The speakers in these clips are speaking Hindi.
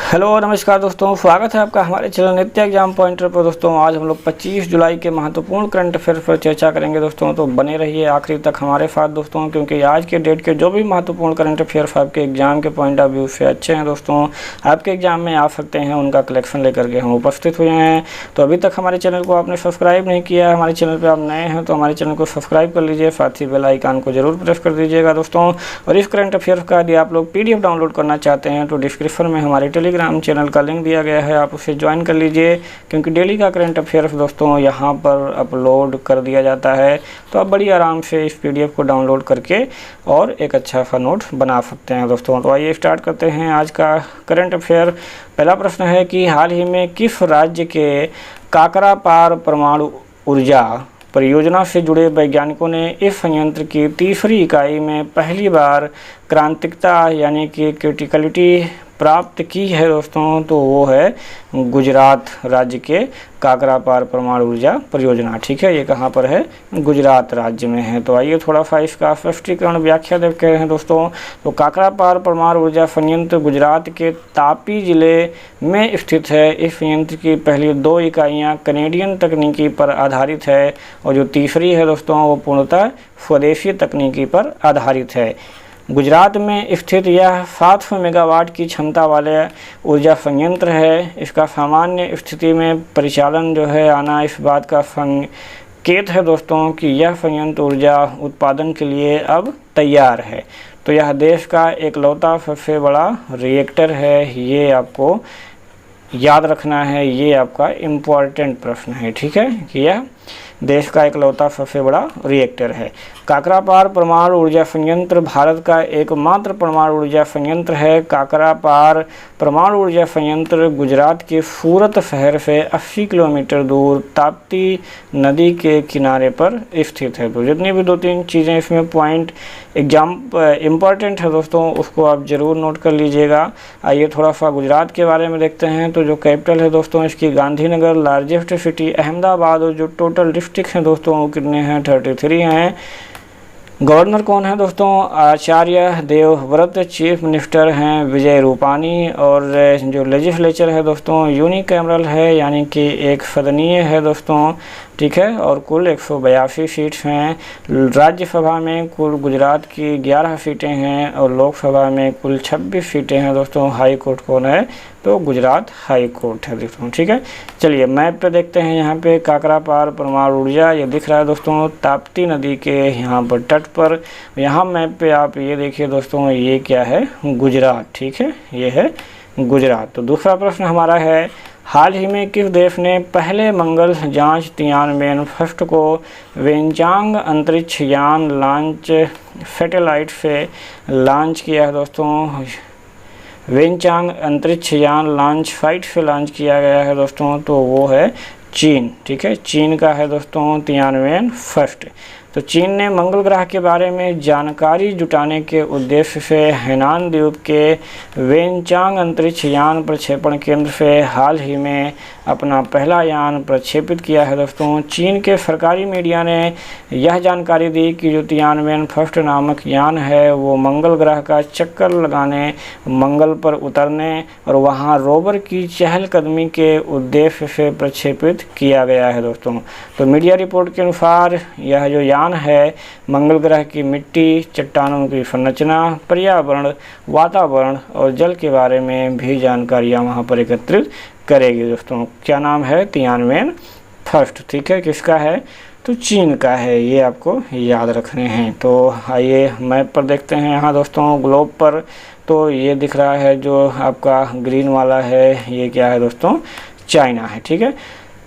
हेलो नमस्कार दोस्तों, स्वागत है आपका हमारे चैनल नित्य एग्जाम पॉइंटर पर। दोस्तों आज हम लोग 25 जुलाई के महत्वपूर्ण करंट अफेयर पर चर्चा करेंगे दोस्तों, तो बने रहिए आखिरी तक हमारे साथ दोस्तों, क्योंकि आज के डेट के जो भी महत्वपूर्ण करंट अफेयर आपके एग्जाम के पॉइंट ऑफ व्यू से अच्छे हैं दोस्तों, आपके एग्जाम में आ सकते हैं, उनका कलेक्शन लेकर के हम उपस्थित हुए हैं। तो अभी तक हमारे चैनल को आपने सब्सक्राइब नहीं किया है, हमारे चैनल पर आप नए हैं तो हमारे चैनल को सब्सक्राइब कर लीजिए, साथ ही बेल आइकन को जरूर प्रेस कर दीजिएगा दोस्तों। और इस करंट अफेयर का यदि आप लोग PDF डाउनलोड करना चाहते हैं तो डिस्क्रिप्शन में हमारे टेलीग्राम चैनल का लिंक दिया गया है, आप उसे ज्वाइन कर लीजिए, क्योंकि डेली का करंट अफेयर्स दोस्तों यहाँ पर अपलोड कर दिया जाता है। तो आप बड़ी आराम से इस PDF को डाउनलोड करके और एक अच्छा सा नोट बना सकते हैं दोस्तों। तो आइए स्टार्ट करते हैं आज का करंट अफेयर। पहला प्रश्न है कि हाल ही में किस राज्य के काकरापार परमाणु ऊर्जा परियोजना से जुड़े वैज्ञानिकों ने इस संयंत्र की तीसरी इकाई में पहली बार क्रांतिकता यानी कि क्रिटिकलिटी प्राप्त की है दोस्तों? तो वो है गुजरात राज्य के काकरापार परमाणु ऊर्जा परियोजना। ठीक है, ये कहाँ पर है? गुजरात राज्य में है। तो आइए थोड़ा सा इसका स्पष्टीकरण व्याख्या देखते हैं दोस्तों। तो काकरापार परमाणु ऊर्जा संयंत्र गुजरात के तापी जिले में स्थित है। इस संयंत्र की पहली 2 इकाइयाँ कनेडियन तकनीकी पर आधारित है और जो तीसरी है दोस्तों वो पूर्णतः स्वदेशी तकनीकी पर आधारित है। गुजरात में स्थित यह 700 मेगावाट की क्षमता वाले ऊर्जा संयंत्र है। इसका सामान्य स्थिति में परिचालन जो है आना इस बात का संकेत है दोस्तों कि यह संयंत्र ऊर्जा उत्पादन के लिए अब तैयार है। तो यह देश का एकलौता सबसे बड़ा रिएक्टर है, ये आपको याद रखना है, ये आपका इम्पॉर्टेंट प्रश्न है। ठीक है, कि यह देश का एकलौता सबसे बड़ा रिएक्टर है। काकरापार परमाणु ऊर्जा संयंत्र भारत का एकमात्र परमाणु ऊर्जा संयंत्र है। काकरापार परमाणु ऊर्जा संयंत्र गुजरात के सूरत शहर से 80 किलोमीटर दूर ताप्ती नदी के किनारे पर स्थित है। तो जितनी भी 2-3 चीज़ें इसमें पॉइंट एग्जाम इम्पॉर्टेंट है दोस्तों, उसको आप ज़रूर नोट कर लीजिएगा। आइए थोड़ा सा गुजरात के बारे में देखते हैं। तो जो कैपिटल है दोस्तों इसकी गांधीनगर, लार्जेस्ट सिटी अहमदाबाद, और जो टोटल डिस्ट्रिक्ट हैं दोस्तों वो कितने हैं? 33 हैं। गवर्नर कौन है दोस्तों? आचार्य देवव्रत। चीफ मिनिस्टर हैं विजय रूपानी। और जो लेजिस्लेचर है दोस्तों यूनिकैमरल है, यानी कि एक सदनीय है दोस्तों। ठीक है, और कुल 182 सीट्स हैं। राज्यसभा में कुल गुजरात की 11 सीटें हैं और लोकसभा में कुल 26 सीटें हैं दोस्तों। हाई कोर्ट कौन है? तो गुजरात हाई कोर्ट है दोस्तों। ठीक है, चलिए मैप पे देखते हैं। यहाँ पे काकरापार परमाणु ऊर्जा ये दिख रहा है दोस्तों ताप्ती नदी के यहाँ पर तट पर। यहाँ मैप पे आप ये देखिए दोस्तों, ये क्या है? गुजरात। ठीक है, ये है गुजरात। तो दूसरा प्रश्न हमारा है, हाल ही में किस देश ने पहले मंगल जांच तियानवेन फर्स्ट को वेनचांग अंतरिक्ष यान लॉन्च सैटेलाइट से लॉन्च किया है दोस्तों? वेनचांग अंतरिक्ष यान लॉन्च साइट से लॉन्च किया गया है दोस्तों, तो वो है चीन। ठीक है, चीन का है दोस्तों तियानवेन फर्स्ट। तो चीन ने मंगल ग्रह के बारे में जानकारी जुटाने के उद्देश्य से हैनान द्वीप के वेनचांग अंतरिक्ष यान प्रक्षेपण केंद्र से हाल ही में अपना पहला यान प्रक्षेपित किया है दोस्तों। चीन के सरकारी मीडिया ने यह जानकारी दी कि जो तियानवेन फर्स्ट नामक यान है वो मंगल ग्रह का चक्कर लगाने, मंगल पर उतरने और वहां रोवर की चहलकदमी के उद्देश्य से प्रक्षेपित किया गया है दोस्तों। तो मीडिया रिपोर्ट के अनुसार यह जो यान है मंगल ग्रह की मिट्टी, चट्टानों की संरचना, पर्यावरण, वातावरण और जल के बारे में भी जानकारियाँ वहाँ पर एकत्रित करेगी दोस्तों। क्या नाम है? Tianwen first. ठीक है, किसका है? तो चीन का है, ये आपको याद रखने हैं। तो आइए मैप पर देखते हैं यहाँ दोस्तों ग्लोब पर। तो ये दिख रहा है जो आपका ग्रीन वाला है, ये क्या है दोस्तों? चाइना है। ठीक है,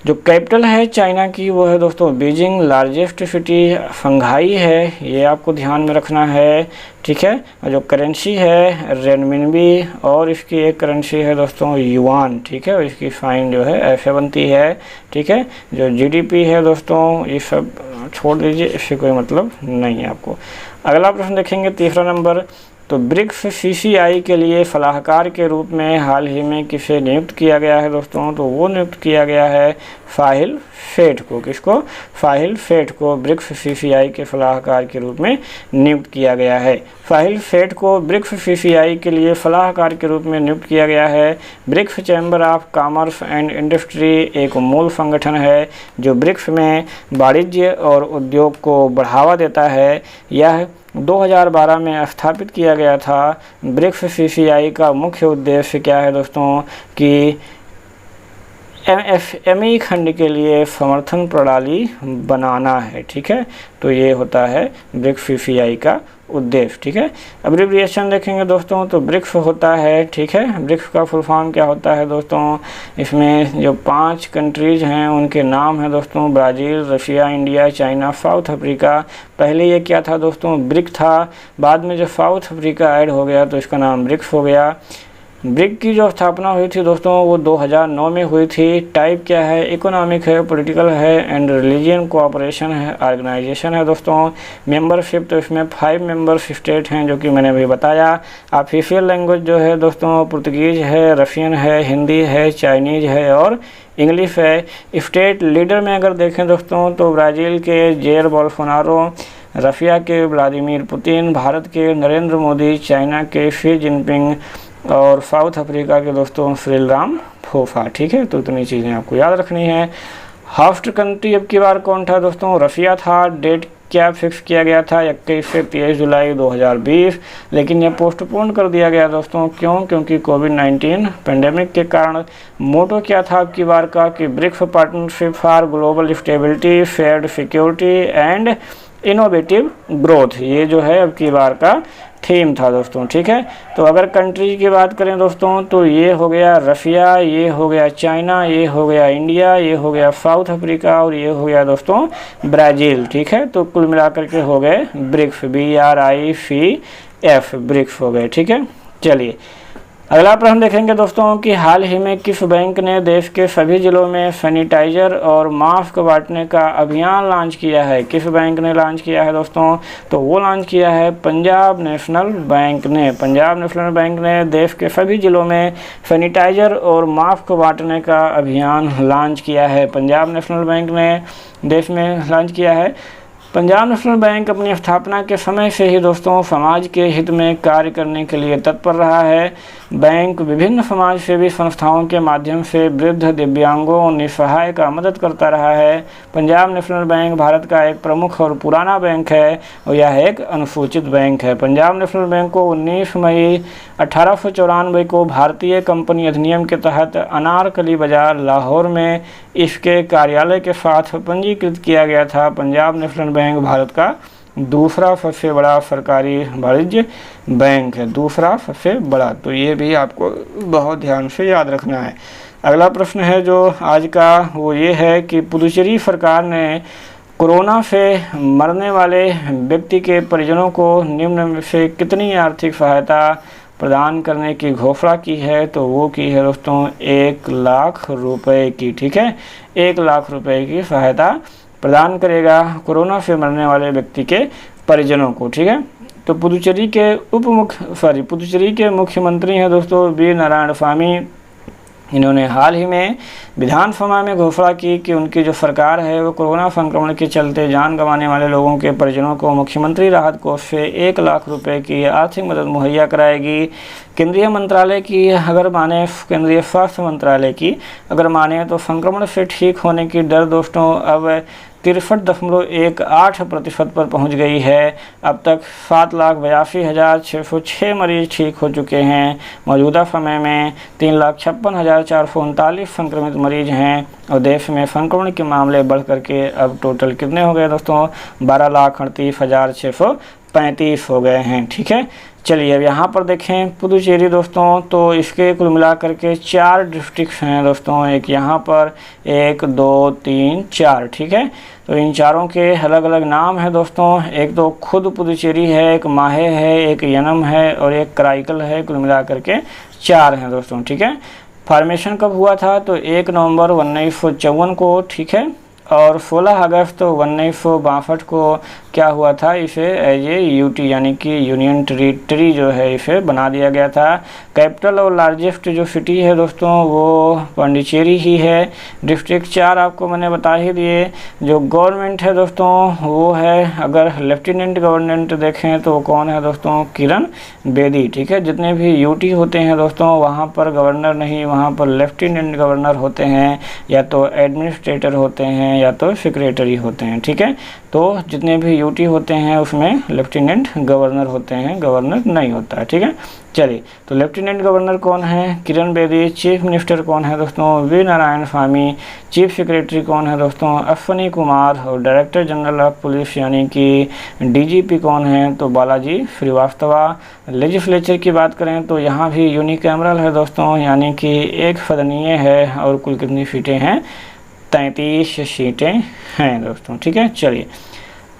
जो कैपिटल है चाइना की वो है दोस्तों बीजिंग। लार्जेस्ट सिटी शंघाई है, ये आपको ध्यान में रखना है। ठीक है, और जो करेंसी है रेनमिनबी, और इसकी एक करेंसी है दोस्तों युआन। ठीक है, और इसकी फाइन जो है ऐसे बनती है। ठीक है, जो GDP है दोस्तों ये सब छोड़ दीजिए, इससे कोई मतलब नहीं है आपको। अगला प्रश्न देखेंगे, तीसरा नंबर। तो ब्रिक्स CCI के लिए सलाहकार के रूप में हाल ही में किसे नियुक्त किया गया है दोस्तों? तो वो नियुक्त किया गया है साहिल सेठ को। किसको? साहिल सेठ को ब्रिक्स CCI के सलाहकार के रूप में नियुक्त किया गया है। साहिल सेठ को ब्रिक्स CCI के लिए सलाहकार के रूप में नियुक्त किया गया है। BRICS chamber of commerce and industry एक मूल संगठन है जो ब्रिक्स में वाणिज्य और उद्योग को बढ़ावा देता है। यह 2012 में स्थापित किया गया था। ब्रिक्स CCI का मुख्य उद्देश्य क्या है दोस्तों? कि MSME खंड के लिए समर्थन प्रणाली बनाना है। ठीक है, तो ये होता है ब्रिक्स CCI का उद्देश्य। ठीक है, अब्रिविएशन देखेंगे दोस्तों तो ब्रिक्स होता है। ठीक है, ब्रिक्स का फुल फॉर्म क्या होता है दोस्तों? इसमें जो 5 कंट्रीज हैं उनके नाम है दोस्तों, Brazil, Russia, India, China, south Africa. पहले ये क्या था दोस्तों? ब्रिक था, बाद में जब साउथ अफ्रीका ऐड हो गया तो इसका नाम ब्रिक्स हो गया। ब्रिक की जो स्थापना हुई थी दोस्तों वो 2009 में हुई थी। टाइप क्या है? इकोनॉमिक है, पॉलिटिकल है एंड रिलीजियन कोऑपरेशन है, ऑर्गेनाइजेशन है दोस्तों। मेंबरशिप तो इसमें 5 मेंबर्स स्टेट हैं जो कि मैंने अभी बताया। ऑफिशियल लैंग्वेज जो है दोस्तों पुर्तगीज है, रशियन है, हिंदी है, चाइनीज़ है और इंग्लिश है। स्टेट लीडर में अगर देखें दोस्तों तो ब्राज़ील के जेयर बोल्सोनारो, रशिया के व्लादिमीर पुतिन, भारत के नरेंद्र मोदी, चाइना के शी जिनपिंग और साउथ अफ्रीका के दोस्तों श्रील रामाफोसा। ठीक है, तो इतनी चीज़ें आपको याद रखनी है। होस्ट कंट्री अब की बार कौन था दोस्तों? रशिया था। डेट क्या फिक्स किया गया था? 21 से 23 जुलाई 2020, लेकिन यह पोस्टपोन कर दिया गया दोस्तों। क्यों? क्योंकि कोविड-19 पेंडेमिक के कारण। मोटो क्या था अब की बार का? कि BRICS partnership for global stability, shared security and innovative growth, ये जो है अब की बार का थीम था दोस्तों। ठीक है, तो अगर कंट्री की बात करें दोस्तों तो ये हो गया रशिया, ये हो गया चाइना, ये हो गया इंडिया, ये हो गया साउथ अफ्रीका और ये हो गया दोस्तों ब्राज़ील। ठीक है, तो कुल मिलाकर के हो गए ब्रिक्स, BRICS, ब्रिक्स हो गए। ठीक है, चलिए अगला प्रश्न देखेंगे दोस्तों कि हाल ही में किस बैंक ने देश के सभी जिलों में सैनिटाइजर और मास्क बांटने का अभियान लॉन्च किया है? किस बैंक ने लॉन्च किया है दोस्तों? तो वो लॉन्च किया है पंजाब नेशनल बैंक ने। पंजाब नेशनल बैंक ने देश के सभी जिलों में सैनिटाइजर और मास्क बांटने का अभियान लॉन्च किया है। पंजाब नेशनल बैंक ने देश में लॉन्च किया है। पंजाब नेशनल बैंक अपनी स्थापना के समय से ही दोस्तों समाज के हित में कार्य करने के लिए तत्पर रहा है। बैंक विभिन्न समाज सेवी संस्थाओं के माध्यम से वृद्ध, दिव्यांगों, निसहाय का मदद करता रहा है। पंजाब नेशनल बैंक भारत का एक प्रमुख और पुराना बैंक है और यह एक अनुसूचित बैंक है। पंजाब नेशनल बैंक को 19 मई 1894 को भारतीय कंपनी अधिनियम के तहत अनारकली बाजार लाहौर में इसके कार्यालय के साथ पंजीकृत किया गया था। पंजाब नेशनल बैंक भारत का दूसरा सबसे बड़ा सरकारी वाणिज्य बैंक है, दूसरा सबसे बड़ा। तो ये भी आपको बहुत ध्यान से याद रखना है। अगला प्रश्न है जो आज का वो ये है कि पुदुचेरी सरकार ने कोरोना से मरने वाले व्यक्ति के परिजनों को निम्न में से कितनी आर्थिक सहायता प्रदान करने की घोषणा की है? तो वो की है दोस्तों 1 लाख रुपए की। ठीक है, 1 लाख रुपए की सहायता प्रदान करेगा कोरोना से मरने वाले व्यक्ति के परिजनों को। ठीक है, तो पुदुचेरी के मुख्यमंत्री हैं दोस्तों वी नारायणस्वामी। इन्होंने हाल ही में विधानसभा में घोषणा की कि उनकी जो सरकार है वो कोरोना संक्रमण के चलते जान गंवाने वाले लोगों के परिजनों को मुख्यमंत्री राहत कोष से 1 लाख रुपए की आर्थिक मदद मुहैया कराएगी। केंद्रीय मंत्रालय की अगर माने, केंद्रीय स्वास्थ्य मंत्रालय की अगर माने तो संक्रमण से ठीक होने की दर दोस्तों अब 63.18% पर पहुंच गई है। अब तक 7,82,606 मरीज ठीक हो चुके हैं। मौजूदा समय में 3,56,439 संक्रमित मरीज हैं और देश में संक्रमण के मामले बढ़ करके अब टोटल कितने हो गए दोस्तों? 12,38,635 हो गए हैं। ठीक है, चलिए अब यहाँ पर देखें पुदुचेरी दोस्तों, तो इसके कुल मिलाकर के 4 डिस्ट्रिक्ट हैं दोस्तों। एक यहाँ पर 1, 2, 3, 4। ठीक है, तो इन चारों के अलग अलग नाम है दोस्तों। एक तो खुद पुदुचेरी है, एक माहे है, एक यनम है और एक कराईकल है। कुल मिलाकर के 4 हैं दोस्तों। ठीक है, फॉर्मेशन कब हुआ था? तो 1 नवंबर 1954 को। ठीक है, और 16 अगस्त 1962 को क्या हुआ था, इसे एज ए यूटी यानी कि यूनियन टेरिटरी जो है इसे बना दिया गया था। कैपिटल और लार्जेस्ट जो सिटी है दोस्तों वो पांडिचेरी ही है। डिस्ट्रिक्ट 4 आपको मैंने बता ही दिए। जो गवर्नमेंट है दोस्तों वो है, अगर लेफ्टिनेंट गवर्नमेंट देखें तो कौन है दोस्तों, किरण बेदी। ठीक है, जितने भी यूटी होते हैं दोस्तों वहाँ पर गवर्नर नहीं, वहाँ पर लेफ्टिनेंट गवर्नर होते हैं, या तो एडमिनिस्ट्रेटर होते हैं या तो सेक्रेटरी होते हैं। ठीक है, तो जितने भी यूटी होते हैं उसमें लेफ्टिनेंट गवर्नर होते हैं, गवर्नर नहीं होता है। ठीक है, चलिए, तो लेफ्टिनेंट गवर्नर कौन है, किरण बेदी। चीफ मिनिस्टर कौन है दोस्तों, V Narayan Swami. Chief secretary कौन है दोस्तों, अश्वनी कुमार। और डायरेक्टर जनरल ऑफ पुलिस यानी कि डीजीपी कौन है, तो बालाजी श्रीवास्तवा। लेजिस्लेचर की बात करें तो यहाँ भी यूनिकैमरल है दोस्तों, यानी कि एक सदनीय है। और कुल कितनी सीटें हैं, 33 सीटें हैं दोस्तों। ठीक है, चलिए,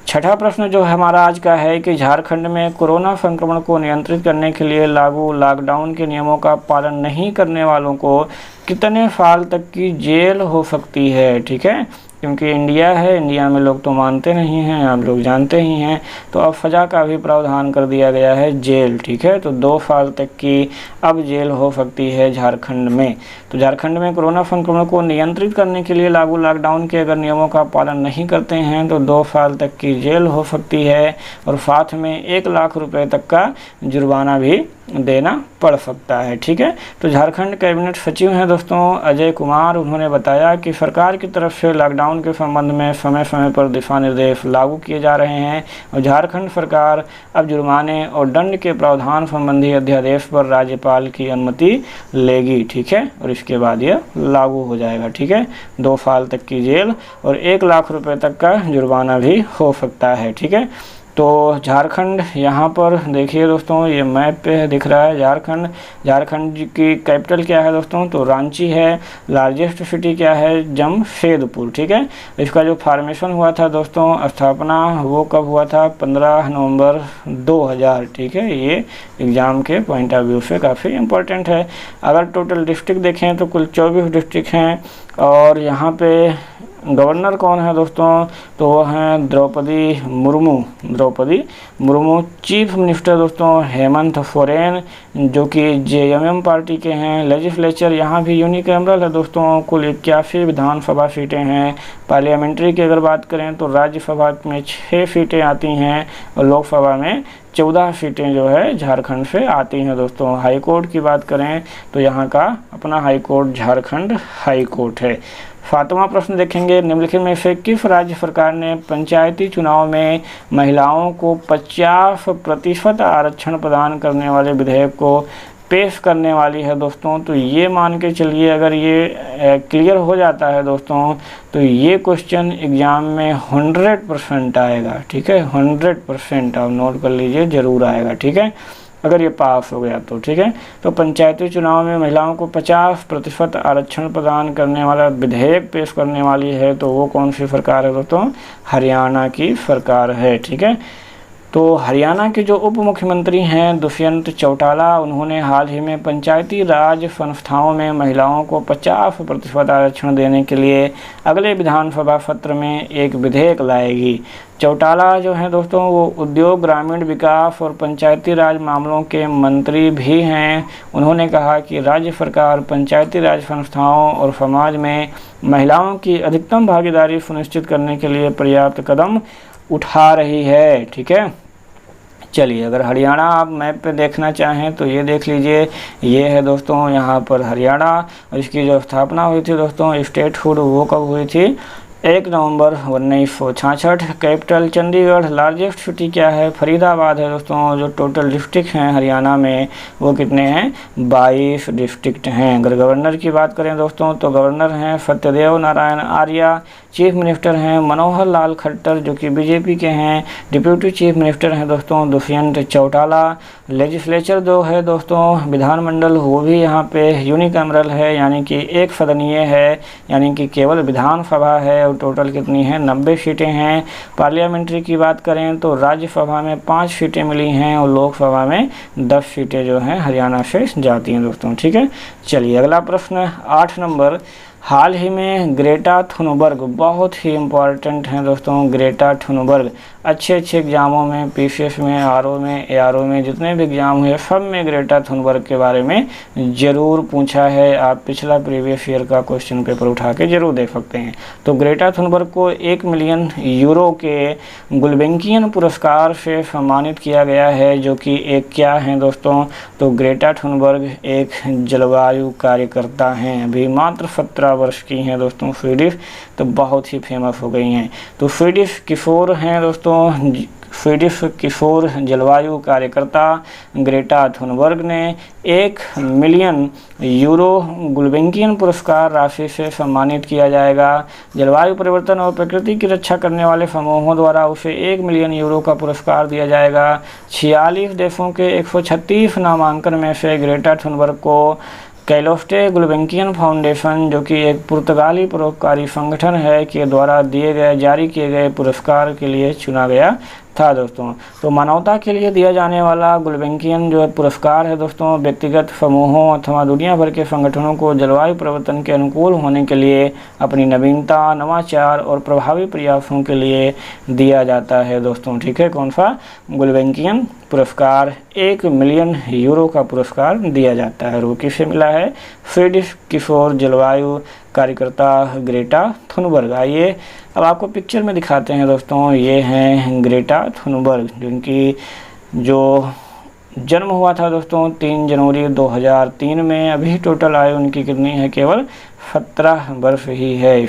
छठा प्रश्न जो हमारा आज का है कि झारखंड में कोरोना संक्रमण को नियंत्रित करने के लिए लागू लॉकडाउन के नियमों का पालन नहीं करने वालों को कितने साल तक की जेल हो सकती है। ठीक है, क्योंकि इंडिया है, इंडिया में लोग तो मानते नहीं हैं, आप लोग जानते ही हैं, तो अब सज़ा का भी प्रावधान कर दिया गया है, जेल। ठीक है, तो 2 साल तक की अब जेल हो सकती है झारखंड में। तो झारखंड में कोरोना संक्रमण को नियंत्रित करने के लिए लागू लॉकडाउन के अगर नियमों का पालन नहीं करते हैं तो 2 साल तक की जेल हो सकती है, और साथ में 1 लाख रुपए तक का जुर्माना भी देना पड़ सकता है। ठीक है, तो झारखंड कैबिनेट सचिव हैं दोस्तों अजय कुमार। उन्होंने बताया कि सरकार की तरफ से लॉकडाउन के संबंध में समय समय पर दिशा निर्देश लागू किए जा रहे हैं, और झारखंड सरकार अब जुर्माने और दंड के प्रावधान संबंधी अध्यादेश पर राज्यपाल की अनुमति लेगी। ठीक है, और इसके बाद यह लागू हो जाएगा। ठीक है, 2 साल तक की जेल और 1 लाख रुपए तक का जुर्माना भी हो सकता है। ठीक है, तो झारखंड यहाँ पर देखिए दोस्तों, ये मैप पे दिख रहा है झारखंड। झारखंड की कैपिटल क्या है दोस्तों, तो रांची है। लार्जेस्ट सिटी क्या है, जमशेदपुर। ठीक है, इसका जो फॉर्मेशन हुआ था दोस्तों, स्थापना वो कब हुआ था, 15 नवंबर 2000। ठीक है, ये एग्ज़ाम के पॉइंट ऑफ व्यू से काफ़ी इम्पोर्टेंट है। अगर टोटल डिस्ट्रिक्ट देखें तो कुल 24 डिस्ट्रिक्ट हैं, और यहाँ पे गवर्नर कौन है दोस्तों, तो वो हैं द्रौपदी मुर्मू। चीफ मिनिस्टर दोस्तों हेमंत सोरेन, जो कि जेएमएम पार्टी के हैं। लेजिस्लेचर यहाँ भी यूनिकैमरल है दोस्तों, कुल 81 विधानसभा सीटें हैं। पार्लियामेंट्री की अगर बात करें तो राज्यसभा में 6 सीटें आती हैं, और लोकसभा में 14 सीटें जो है झारखंड से आती हैं दोस्तों। हाई कोर्ट की बात करें तो यहाँ का अपना high court Jharkhand high court है। 7वां प्रश्न देखेंगे, निम्नलिखित में से किस राज्य सरकार ने पंचायती चुनाव में महिलाओं को 50% आरक्षण प्रदान करने वाले विधेयक को पेश करने वाली है दोस्तों। तो ये मान के चलिए, अगर ये क्लियर हो जाता है दोस्तों तो ये क्वेश्चन एग्जाम में 100% आएगा। ठीक है, 100% आप नोट कर लीजिए, ज़रूर आएगा। ठीक है, अगर ये पास हो गया तो। ठीक है, तो पंचायती चुनाव में महिलाओं को 50% आरक्षण प्रदान करने वाला विधेयक पेश करने वाली है, तो वो कौन सी सरकार है दोस्तों, हरियाणा की सरकार है। ठीक है, तो हरियाणा के जो उप मुख्यमंत्री हैं दुष्यंत चौटाला, उन्होंने हाल ही में पंचायती राज संस्थाओं में महिलाओं को 50% आरक्षण देने के लिए अगले विधानसभा सत्र में एक विधेयक लाएगी। चौटाला जो हैं दोस्तों वो उद्योग, ग्रामीण विकास और पंचायती राज मामलों के मंत्री भी हैं। उन्होंने कहा कि राज्य सरकार पंचायती राज संस्थाओं और समाज में महिलाओं की अधिकतम भागीदारी सुनिश्चित करने के लिए पर्याप्त कदम उठा रही है। ठीक है, चलिए, अगर हरियाणा आप मैप पे देखना चाहें तो ये देख लीजिए, ये है दोस्तों यहाँ पर हरियाणा, और इसकी जो स्थापना हुई थी दोस्तों स्टेटहुड वो कब हुई थी, 1 नवंबर 1966। कैपिटल चंडीगढ़। लार्जेस्ट सिटी क्या है, फरीदाबाद है दोस्तों। जो टोटल डिस्ट्रिक्ट हैं हरियाणा में वो कितने हैं, 22 डिस्ट्रिक्ट हैं। अगर गवर्नर की बात करें दोस्तों तो गवर्नर हैं सत्यदेव नारायण आर्य। चीफ मिनिस्टर हैं मनोहर लाल खट्टर जो कि बीजेपी के हैं। डिप्यूटी चीफ मिनिस्टर हैं दोस्तों दुष्यंत चौटाला। लेजिस्लेचर जो है दोस्तों विधानमंडल वो भी यहाँ पे यूनिकैमरल है, यानी कि एक सदनीय है, यानी कि केवल विधानसभा है, और टोटल कितनी है 90 सीटें हैं। पार्लियामेंट्री की बात करें तो राज्यसभा में 5 सीटें मिली हैं, और लोकसभा में 10 सीटें जो हैं हरियाणा से जाती हैं दोस्तों। ठीक है, चलिए अगला प्रश्न 8 नंबर, हाल ही में ग्रेटा थुनबर्ग बहुत ही इम्पॉर्टेंट हैं दोस्तों। ग्रेटा थुनबर्ग अच्छे एग्ज़ामों में, पीसीएस में, आरओ में, एआरओ में, जितने भी एग्ज़ाम हुए सब में ग्रेटा थुनबर्ग के बारे में ज़रूर पूछा है। आप पिछला प्रीवियस ईयर का क्वेश्चन पेपर उठा के ज़रूर देख सकते हैं। तो ग्रेटा थुनबर्ग को 1 मिलियन यूरो के गुल्बेंकियन पुरस्कार से सम्मानित किया गया है, जो कि एक क्या है दोस्तों, तो ग्रेटा थुनबर्ग एक जलवायु कार्यकर्ता हैं। अभी मात्र 17 वर्ष की हैं दोस्तों, स्वीडिश, तो बहुत ही फेमस हो गई हैं। तो स्वीडिश किशोर हैं दोस्तों, स्वीडिश किशोर जलवायु कार्यकर्ता ग्रेटा थुनबर्ग ने 1 मिलियन यूरो गुल्बेंकियन पुरस्कार राशि से सम्मानित किया जाएगा। जलवायु परिवर्तन और प्रकृति की रक्षा करने वाले समूहों द्वारा उसे 1 मिलियन यूरो का पुरस्कार दिया जाएगा। 46 देशों के 136 नामांकन में से ग्रेटा थुनबर्ग को कैलोस्टे गुल्बेंकियन फाउंडेशन, जो कि एक पुर्तगाली परोपकारी संगठन है, के द्वारा जारी किए गए पुरस्कार के लिए चुना गया था दोस्तों। तो मानवता के लिए दिया जाने वाला गुल्बेंकियन जो पुरस्कार है दोस्तों, व्यक्तिगत समूहों अथवा दुनिया भर के संगठनों को जलवायु परिवर्तन के अनुकूल होने के लिए अपनी नवीनता, नवाचार और प्रभावी प्रयासों के लिए दिया जाता है दोस्तों। ठीक है, कौन सा गुल्बेंकियन पुरस्कार 1 मिलियन यूरो का पुरस्कार दिया जाता है। वो किसे मिला है? स्वीडिश किशोर जलवायु कार्यकर्ता ग्रेटा थुनबर्ग। आइए अब आपको पिक्चर में दिखाते हैं दोस्तों। ये हैं ग्रेटा थुनबर्ग, जिनकी जो जन्म हुआ था दोस्तों 3 जनवरी 2003 में। अभी टोटल आयु उनकी कितनी है? केवल 17 वर्ष ही है।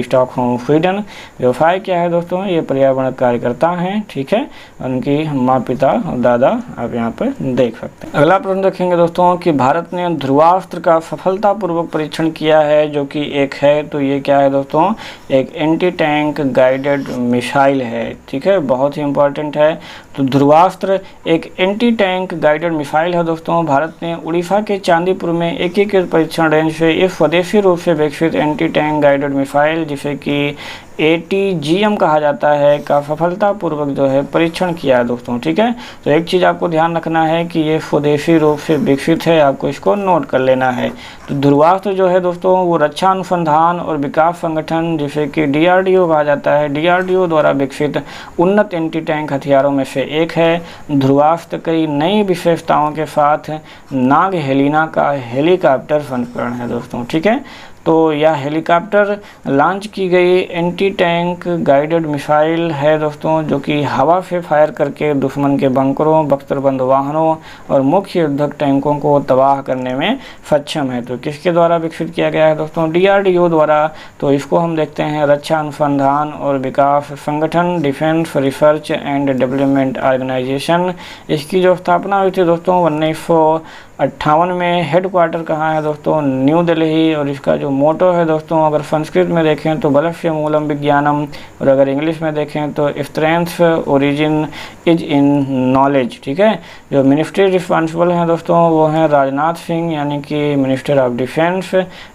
Stockholm Sweden. व्यवसाय क्या है दोस्तों? ये पर्यावरण कार्यकर्ता हैं। ठीक है, उनकी माँ, पिता और दादा आप यहाँ पर देख सकते हैं। अगला प्रश्न देखेंगे दोस्तों कि भारत ने ध्रुवास्त्र का सफलतापूर्वक परीक्षण किया है, जो कि एक है, तो ये क्या है दोस्तों? एक एंटी टैंक गाइडेड मिसाइल है। ठीक है, बहुत ही इंपॉर्टेंट है। तो ध्रुवास्त्र एक एंटी टैंक गाइडेड मिसाइल है दोस्तों। भारत ने उड़ीसा के चांदीपुर में एकीकृत परीक्षण रेंज से इस स्वदेशी रूप से विकसित एंटी टैंक गाइडेड मिसाइल, जिसे कि ATGM कहा जाता है, का सफलतापूर्वक जो है परीक्षण किया है दोस्तों। ठीक है, तो एक चीज़ आपको ध्यान रखना है कि ये स्वदेशी रूप से विकसित है, आपको इसको नोट कर लेना है। तो ध्रुवास्त्र जो है दोस्तों वो रक्षा अनुसंधान और विकास संगठन, जिसे कि DRDO कहा जाता है, DRDO द्वारा विकसित उन्नत एंटी टैंक हथियारों में से एक है। ध्रुवास्त्र कई नई विशेषताओं के साथ नाग हेलिना का हेलीकॉप्टर संस्करण है दोस्तों। ठीक है, तो यह हेलीकॉप्टर लॉन्च की गई एंटी टैंक गाइडेड मिसाइल है दोस्तों, जो कि हवा से फायर करके दुश्मन के बंकरों, बख्तरबंद वाहनों और मुख्य युद्धक टैंकों को तबाह करने में सक्षम है। तो किसके द्वारा विकसित किया गया है दोस्तों? DRDO द्वारा। तो इसको हम देखते हैं रक्षा अनुसंधान और विकास संगठन, defence research and development organisation. इसकी जो स्थापना हुई थी दोस्तों 1958 में। हेडक्वार्टर कहाँ है दोस्तों? न्यू दिल्ली। और इसका जो मोटो है दोस्तों, अगर संस्कृत में देखें तो बलस्य मूलम विज्ञानम, और अगर इंग्लिश में देखें तो strength origin is in knowledge. ठीक है, जो मिनिस्ट्री रिस्पॉन्सिबल हैं दोस्तों वो हैं राजनाथ सिंह, यानी कि मिनिस्टर ऑफ डिफेंस।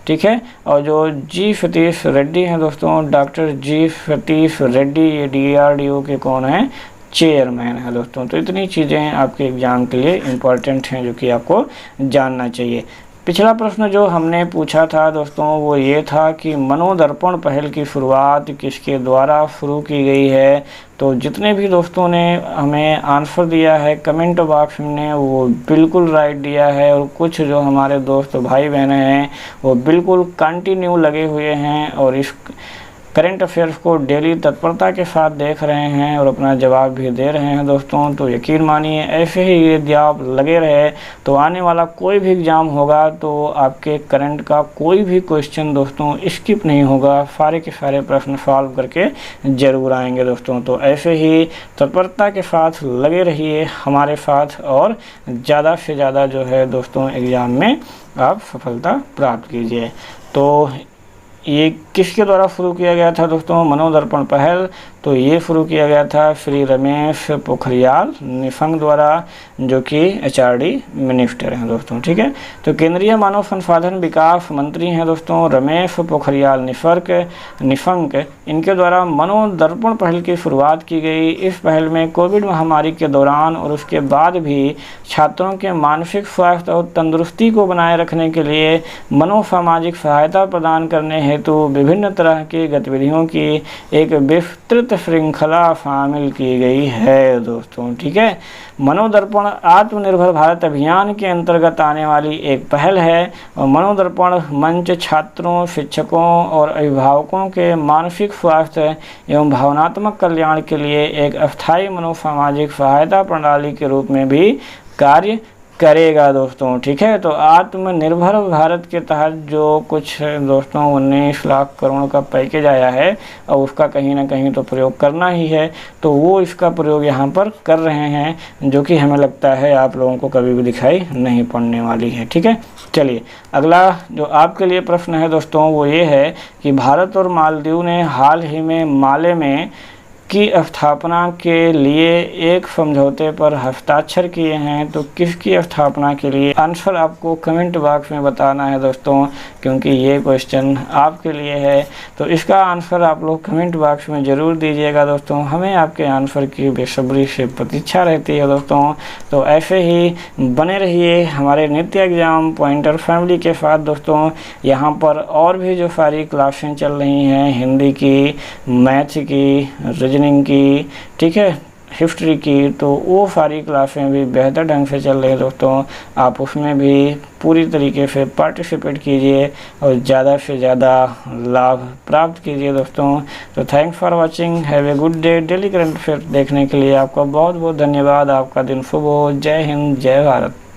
ठीक है, और जो G सतीश रेड्डी हैं दोस्तों, डॉक्टर G सतीश रेड्डी, ये DRDO के कौन हैं? चेयरमैन है दोस्तों। तो इतनी चीज़ें आपके एग्ज़ाम के लिए इम्पॉर्टेंट हैं, जो कि आपको जानना चाहिए। पिछला प्रश्न जो हमने पूछा था दोस्तों वो ये था कि मनोदर्पण पहल की शुरुआत किसके द्वारा शुरू की गई है। तो जितने भी दोस्तों ने हमें आंसर दिया है कमेंट बॉक्स में, वो बिल्कुल राइट दिया है। और कुछ जो हमारे दोस्त भाई बहनें हैं वो बिल्कुल कंटिन्यू लगे हुए हैं और इस करंट अफेयर्स को डेली तत्परता के साथ देख रहे हैं और अपना जवाब भी दे रहे हैं दोस्तों। तो यकीन मानिए ऐसे ही यदि आप लगे रहे तो आने वाला कोई भी एग्ज़ाम होगा तो आपके करंट का कोई भी क्वेश्चन दोस्तों स्किप नहीं होगा, सारे के सारे प्रश्न सॉल्व करके ज़रूर आएंगे दोस्तों। तो ऐसे ही तत्परता के साथ लगे रहिए हमारे साथ और ज़्यादा से ज़्यादा जो है दोस्तों एग्ज़ाम में आप सफलता प्राप्त कीजिए। तो ये किसके द्वारा शुरू किया गया था दोस्तों? मनोदर्पण पहल। तो तो ये शुरू किया गया था श्री रमेश पोखरियाल निशंक द्वारा, जो कि HRD मिनिस्टर हैं दोस्तों। ठीक है, तो केंद्रीय मानव संसाधन विकास मंत्री हैं दोस्तों रमेश पोखरियाल निशंक। इनके द्वारा मनोदर्पण पहल की शुरुआत की गई। इस पहल में कोविड महामारी के दौरान और उसके बाद भी छात्रों के मानसिक स्वास्थ्य और तंदुरुस्ती को बनाए रखने के लिए मनोसामाजिक सहायता प्रदान करने हेतु विभिन्न तरह की गतिविधियों की एक विस्तृत श्रृंखला शामिल की गई है दोस्तों। ठीक है, मनोदर्पण आत्मनिर्भर भारत अभियान के अंतर्गत आने वाली एक पहल है और मनोदर्पण मंच छात्रों, शिक्षकों और अभिभावकों के मानसिक स्वास्थ्य एवं भावनात्मक कल्याण के लिए एक अस्थायी मनोसामाजिक सहायता प्रणाली के रूप में भी कार्य करेगा दोस्तों। ठीक है, तो आत्मनिर्भर भारत के तहत जो कुछ दोस्तों 19 लाख करोड़ का पैकेज आया है और उसका कहीं ना कहीं तो प्रयोग करना ही है, तो वो इसका प्रयोग यहाँ पर कर रहे हैं, जो कि हमें लगता है आप लोगों को कभी भी दिखाई नहीं पड़ने वाली है। ठीक है, चलिए अगला जो आपके लिए प्रश्न है दोस्तों वो ये है कि भारत और मालदीव ने हाल ही में माले में की स्थापना के लिए एक समझौते पर हस्ताक्षर किए हैं। तो किसकी स्थापना के लिए, आंसर आपको कमेंट बॉक्स में बताना है दोस्तों, क्योंकि ये क्वेश्चन आपके लिए है। तो इसका आंसर आप लोग कमेंट बॉक्स में ज़रूर दीजिएगा दोस्तों, हमें आपके आंसर की बेसब्री से प्रतीक्षा रहती है दोस्तों। तो ऐसे ही बने रहिए हमारे नित्य एग्जाम पॉइंटर फैमिली के साथ दोस्तों। यहाँ पर और भी जो सारी क्लासें चल रही हैं, हिंदी की, मैथ की, रीजनिंग की, ठीक है, हिस्ट्री की, तो वो सारी क्लासें भी बेहतर ढंग से चल रही है दोस्तों। आप उसमें भी पूरी तरीके से पार्टिसिपेट कीजिए और ज़्यादा से ज़्यादा लाभ प्राप्त कीजिए दोस्तों। तो thanks for watching, have a good day. Daily current affair देखने के लिए आपका बहुत बहुत धन्यवाद। आपका दिन शुभ हो। जय हिंद, जय भारत।